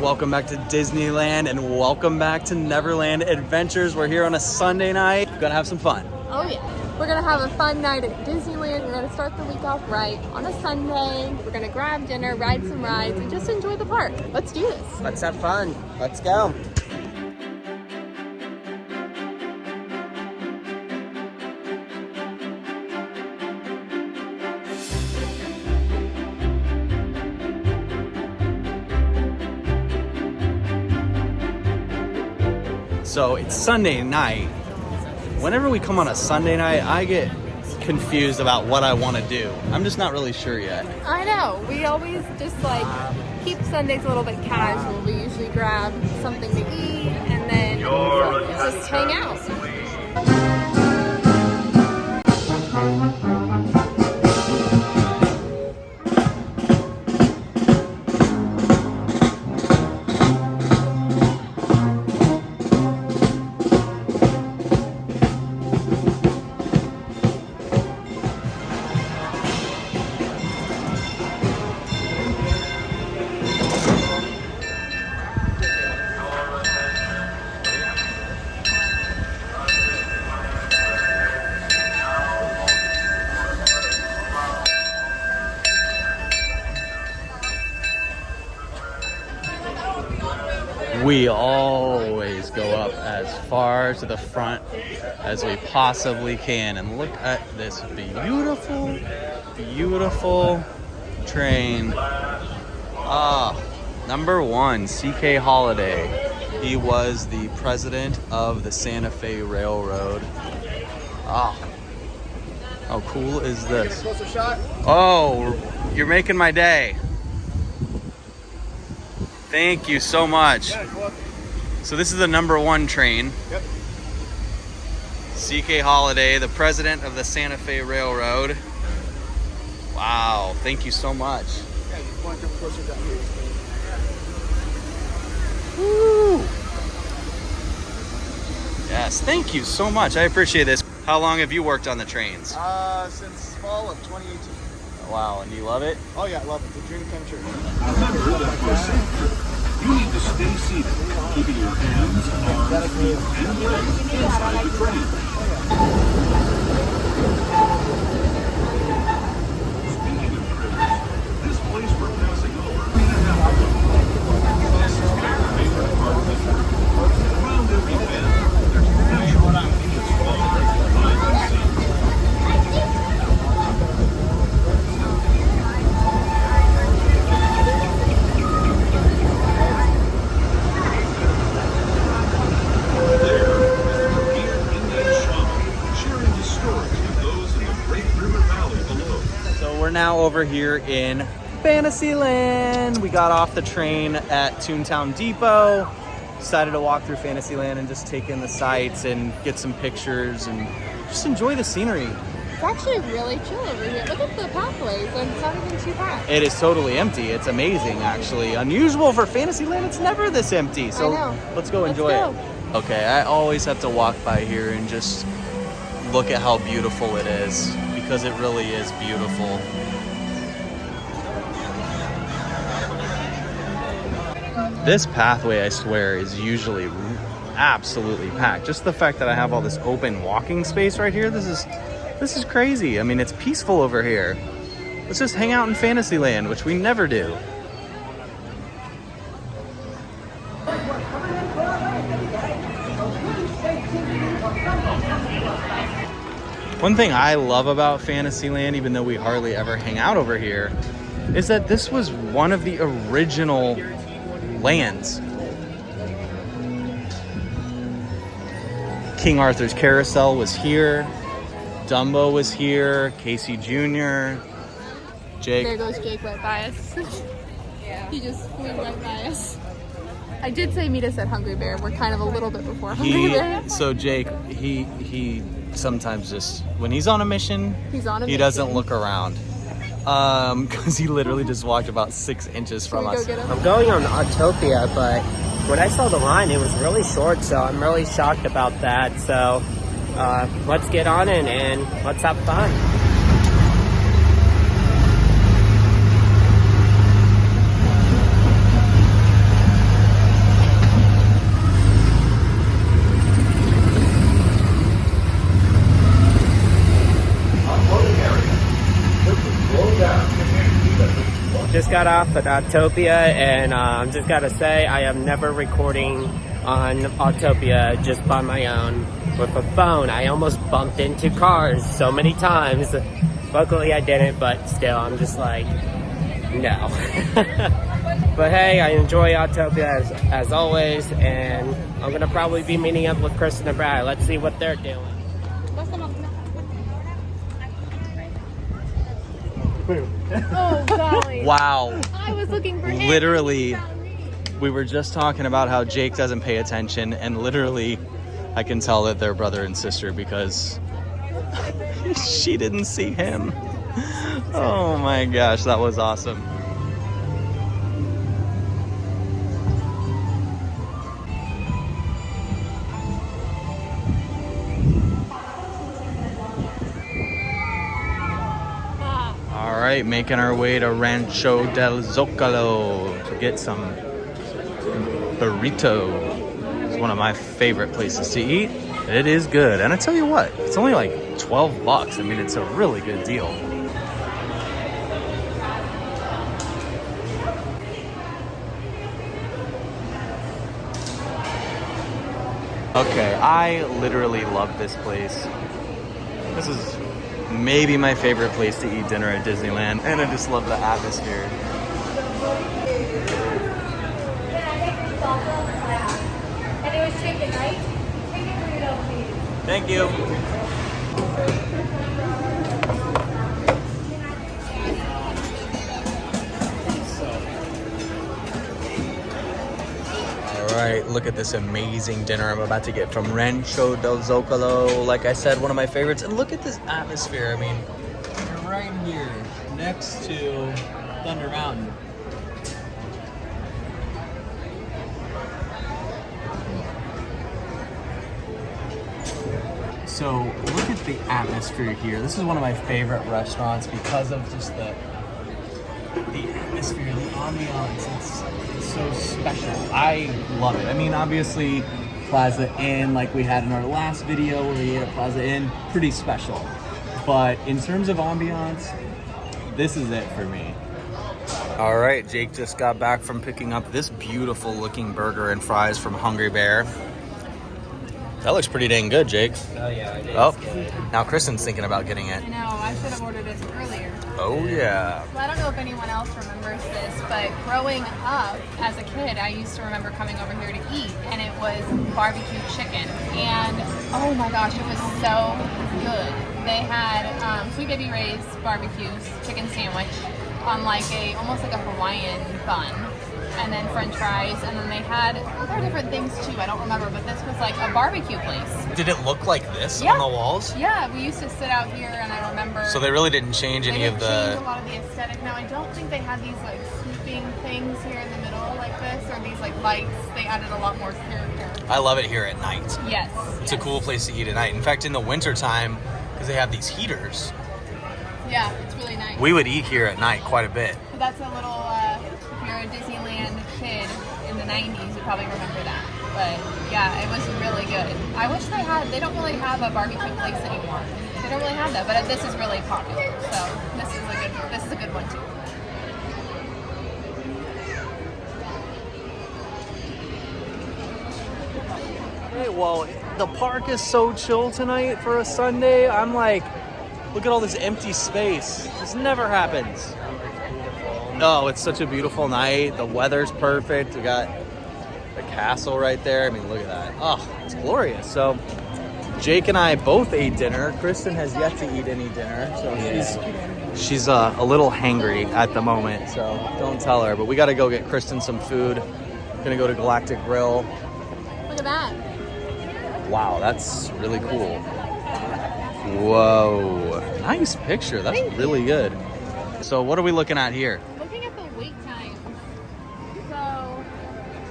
welcome back to Disneyland and welcome back to Neverland Adventures. We're here on a Sunday night. We're gonna have some fun. Oh yeah. We're gonna have a fun night at Disneyland. We're gonna start the week off right on a Sunday. We're gonna grab dinner, ride some rides, and just enjoy the park. Let's do this. Let's have fun. Let's go. So it's Sunday night. Whenever we come on a Sunday night, I get confused about what I want to do. I'm just not really sure yet. I know. We always just like keep Sundays a little bit casual. We usually grab something to eat and then just hang out. We always go up as far to the front as we possibly can. And look at this beautiful, beautiful train. Number one, CK Holiday. He was the president of the Santa Fe Railroad. How cool is this? Oh, you're making my day. Thank you so much. So this is the number one train. Yep. CK Holiday, the president of the Santa Fe Railroad. Wow, thank you so much. Yeah, you want to come closer down here. Woo! Yes, thank you so much. I appreciate this. How long have you worked on the trains? Since fall of 2018. Wow, and you love it? Oh yeah, I love it. It's a dream come true. Remember that for safety, you need to stay seated, keeping your hands, arms, feet, and legs inside the train. Speaking of critters, this place we're passing over may not have a look. This is their favorite part of the trip. Around every bend, there's a natural beauty as far as the eye can see. We're now over here in Fantasyland. We got off the train at Toontown Depot, decided to walk through Fantasyland and just take in the sights and get some pictures and just enjoy the scenery. It's actually really chill over here. Look at the pathways, and it's not even too packed. It is totally empty. It's amazing, actually. Unusual for Fantasyland. It's never this empty. So let's go enjoy it. Okay, I always have to walk by here and just look at how beautiful it is, because it really is beautiful. This pathway, I swear, is usually absolutely packed. Just the fact that I have all this open walking space right here, this is crazy. I mean, it's peaceful over here. Let's just hang out in Fantasyland, which we never do. One thing I love about Fantasyland, even though we hardly ever hang out over here, is that this was one of the original lands. King Arthur's Carousel was here. Dumbo was here. Casey Jr. Jake. There goes Jake right by us. Yeah. He just flew right by us. I did say meet us at Hungry Bear. We're kind of a little bit before Hungry Bear. So Jake, he sometimes just, when he's on a mission, he doesn't look around. Because he literally just walked about 6 inches from us. I'm going on Autopia, but when I saw the line, it was really short, so I'm really shocked about that. So let's get on it and let's have fun. just got off at Autopia, and I'm just gotta say, I am never recording on Autopia just by my own with a phone. I almost bumped into cars so many times. Luckily I didn't, but still, I'm just like, no. But hey, I enjoy Autopia as always, and I'm gonna probably be meeting up with Kristin and Brad. Let's see what they're doing. Oh, golly. Wow. I was looking for him. Literally, we were just talking about how Jake doesn't pay attention, and literally, I can tell that they're brother and sister because she didn't see him. Oh my gosh, that was awesome. All right, making our way to Rancho Del Zocalo to get some burrito. It's one of my favorite places to eat. It is good, and I tell you what, it's only like $12. I mean, it's a really good deal. Okay, I literally love this place. This is maybe my favorite place to eat dinner at Disneyland, and I just love the atmosphere. And it was chicken, right? Chicken burrito, please. Thank you. All right, look at this amazing dinner I'm about to get from Rancho Del Zocalo. Like I said, one of my favorites. And look at this atmosphere. I mean, you're right here next to Thunder Mountain. So look at the atmosphere here. This is one of my favorite restaurants because of just the atmosphere, the ambiance. It's so special. I love it. I mean, obviously, Plaza Inn, like we had in our last video where we ate at Plaza Inn, pretty special. But in terms of ambiance, this is it for me. All right, Jake just got back from picking up this beautiful looking burger and fries from Hungry Bear. That looks pretty dang good, Jake. Oh yeah, it is good. Now Kristin's thinking about getting it. I know, I should have ordered this earlier. Oh yeah. Well, I don't know if anyone else remembers this, but growing up as a kid, I used to remember coming over here to eat, and it was barbecue chicken. And oh my gosh, it was so good. They had Sweet Baby Ray's barbecue chicken sandwich on like almost like a Hawaiian bun. And then French fries, and then they had other different things too. I don't remember, but this was like a barbecue place. Did it look like this Yeah. on the walls? Yeah, we used to sit out here, and I remember. So they really didn't change any of They didn't change the. a lot of the aesthetic. Now I don't think they had these like sweeping things here in the middle like this, or these like lights. They added a lot more character. I love it here at night. Yes. It's a cool place to eat at night. In fact, in the wintertime, because they have these heaters, Yeah, it's really nice. we would eat here at night quite a bit. But that's a little. If you're a Disneyland kid in the '90s, you probably remember that. But yeah, it was really good. I wish they had. They don't really have a barbecue place anymore. They don't really have that, but this is really popular. So this is a good one too. Hey, well, the park is so chill tonight for a Sunday. I'm like, look at all this empty space. This never happens. Oh, it's such a beautiful night. The weather's perfect. We got the castle right there. I mean, look at that. Oh, it's glorious. So Jake and I both ate dinner. Kristin has yet to eat any dinner, so she's a little hangry at the moment. So don't tell her. But we got to go get Kristin some food. Gonna go to Galactic Grill. Look at that. Wow, that's really cool. Whoa, nice picture. That's really good. So what are we looking at here? Looking at the wait times. So,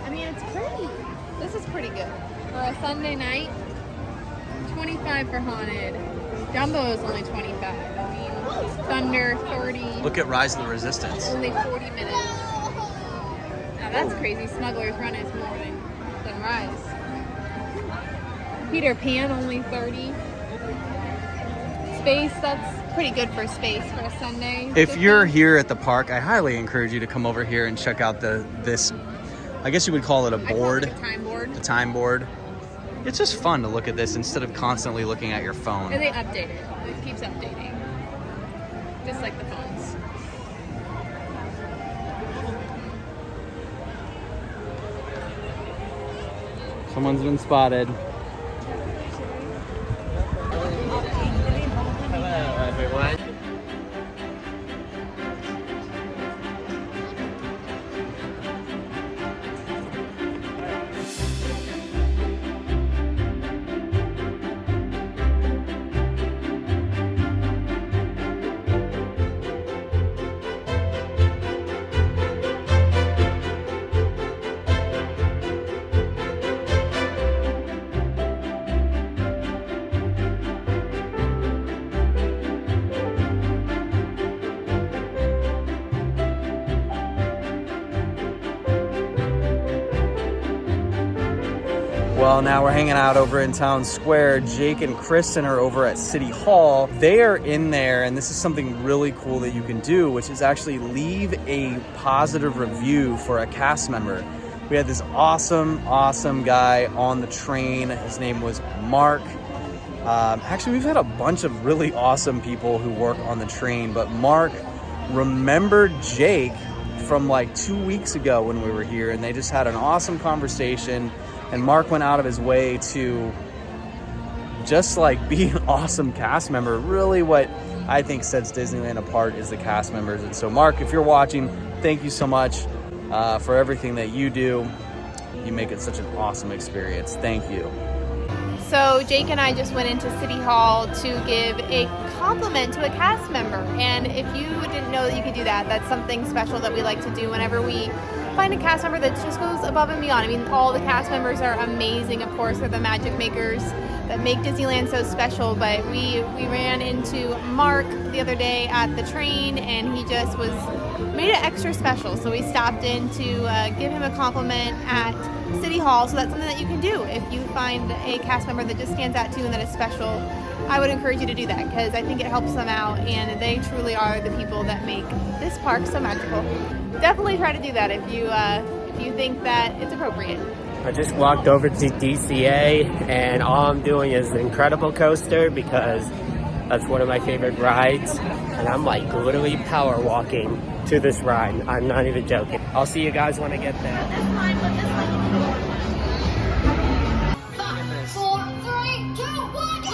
I mean, it's pretty. This is pretty good. For a Sunday night, 25 for Haunted. Dumbo is only 25. I mean, Thunder, 30. Look at Rise of the Resistance. Only 40 minutes. Now that's crazy. Smuggler's Run is more than Rise. Peter Pan, only 30. space. That's pretty good for space for a Sunday. If you're here at the park, I highly encourage you to come over here and check out this, I guess you would call it a board. I call it a time board. The time board. It's just fun to look at this instead of constantly looking at your phone. And they update it. It keeps updating. Just like the phones. Someone's been spotted. Hello, everyone. Well, now we're hanging out over in Town Square. Jake and Kristin are over at City Hall. They are in there, and this is something really cool that you can do, which is actually leave a positive review for a cast member. We had this awesome guy on the train. His name was Mark. Actually, we've had a bunch of really awesome people who work on the train, but Mark remembered Jake from like 2 weeks ago when we were here, and they just had an awesome conversation. And Mark went out of his way to just like be an awesome cast member. Really what I think sets Disneyland apart is the cast members. And so Mark, if you're watching, thank you so much for everything that you do. You make it such an awesome experience. Thank you. So Jake and I just went into City Hall to give a compliment to a cast member. And if you didn't know that you could do that, that's something special that we like to do whenever we find a cast member that just goes above and beyond. I mean, all the cast members are amazing. Of course, they're the magic makers that make Disneyland so special. But we ran into Mark the other day at the train, and he just made it extra special. So we stopped in to give him a compliment at City Hall. So that's something that you can do if you find a cast member that just stands out to you and that is special. I would encourage you to do that because I think it helps them out, and they truly are the people that make this park so magical. Definitely try to do that if you think that it's appropriate. I just walked over to DCA, and all I'm doing is the Incredible Coaster because that's one of my favorite rides, and I'm like literally power walking to this ride. I'm not even joking. I'll see you guys when I get there. 5, 4, 3, 2, 1, go!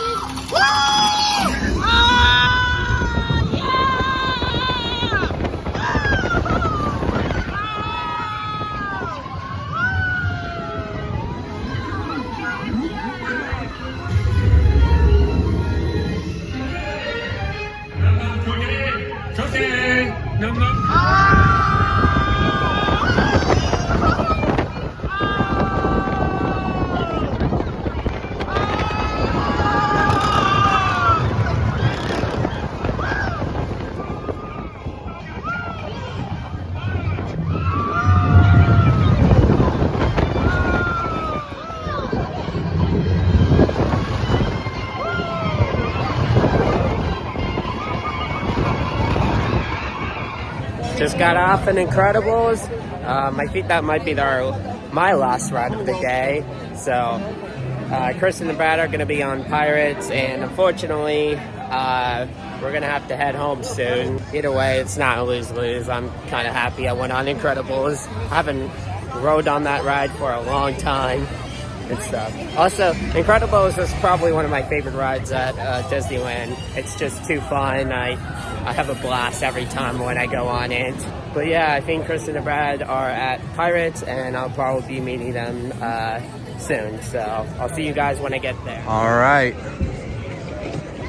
Just got off in Incredibles. I think that might be my last ride of the day. So Kristin and Brad are going to be on Pirates, and unfortunately we're going to have to head home soon. Either way, it's not a lose-lose. I'm kind of happy I went on Incredibles. I haven't rode on that ride for a long time and stuff. Also, Incredibles is probably one of my favorite rides at Disneyland. It's just too fun. I have a blast every time when I go on it. But yeah, I think Kristin and Brad are at Pirates, and I'll probably be meeting them soon. So I'll see you guys when I get there. All right.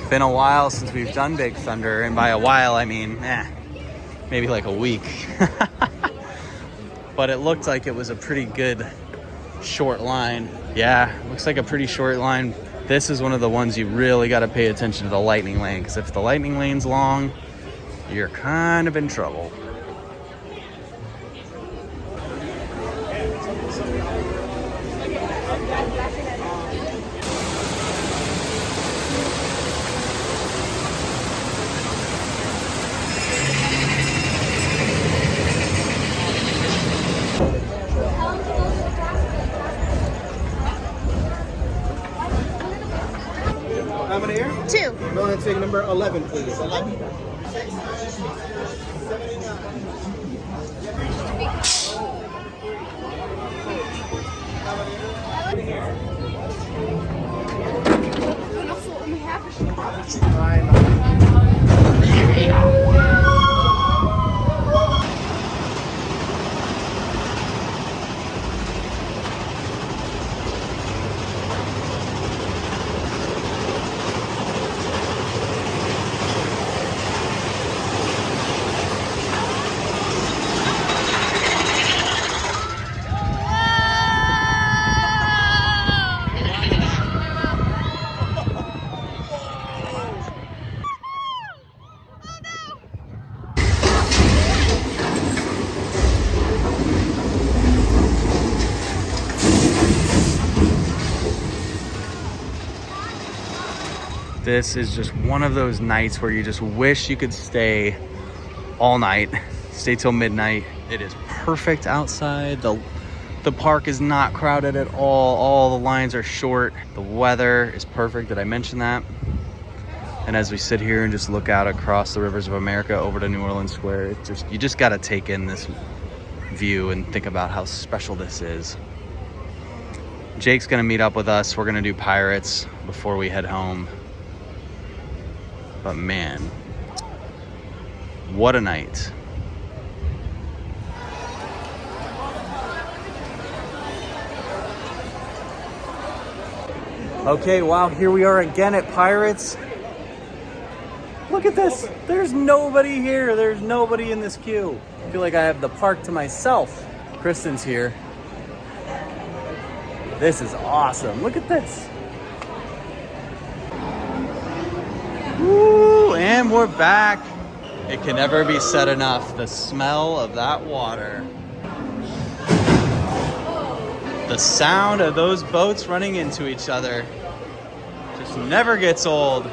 Been a while since we've done Big Thunder, and by a while I mean maybe like a week. But it looked like it was a pretty good short line. Yeah, looks like a pretty short line. This is one of the ones you really got to pay attention to the lightning lane, because if the lightning lane's long, you're kind of in trouble. number 11, please. 11. This is just one of those nights where you just wish you could stay all night, stay till midnight. It is perfect outside. The park is not crowded at all the lines are short. The weather is perfect. Did I mention that? And as we sit here and just look out across the rivers of America over to New Orleans Square, you just got to take in this view and think about how special this is. Jake's gonna meet up with us. We're gonna do Pirates before we head home. But man, what a night. Okay, wow, here we are again at Pirates. Look at this. There's nobody here. There's nobody in this queue. I feel like I have the park to myself. Kristin's here. This is awesome. Look at this. Woo, and we're back. It can never be said enough. The smell of that water. The sound of those boats running into each other just never gets old.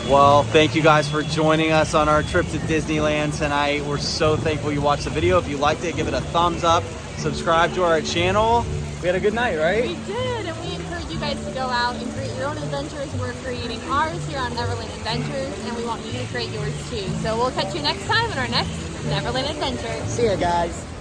Well, thank you guys for joining us on our trip to Disneyland tonight. We're so thankful you watched the video. If you liked it, give it a thumbs up. Subscribe to our channel. We had a good night, right? We did, and we encourage you guys to go out and create your own adventures. We're creating ours here on Neverland Adventures, and we want you to create yours too. So we'll catch you next time in our next Neverland Adventure. See ya, guys.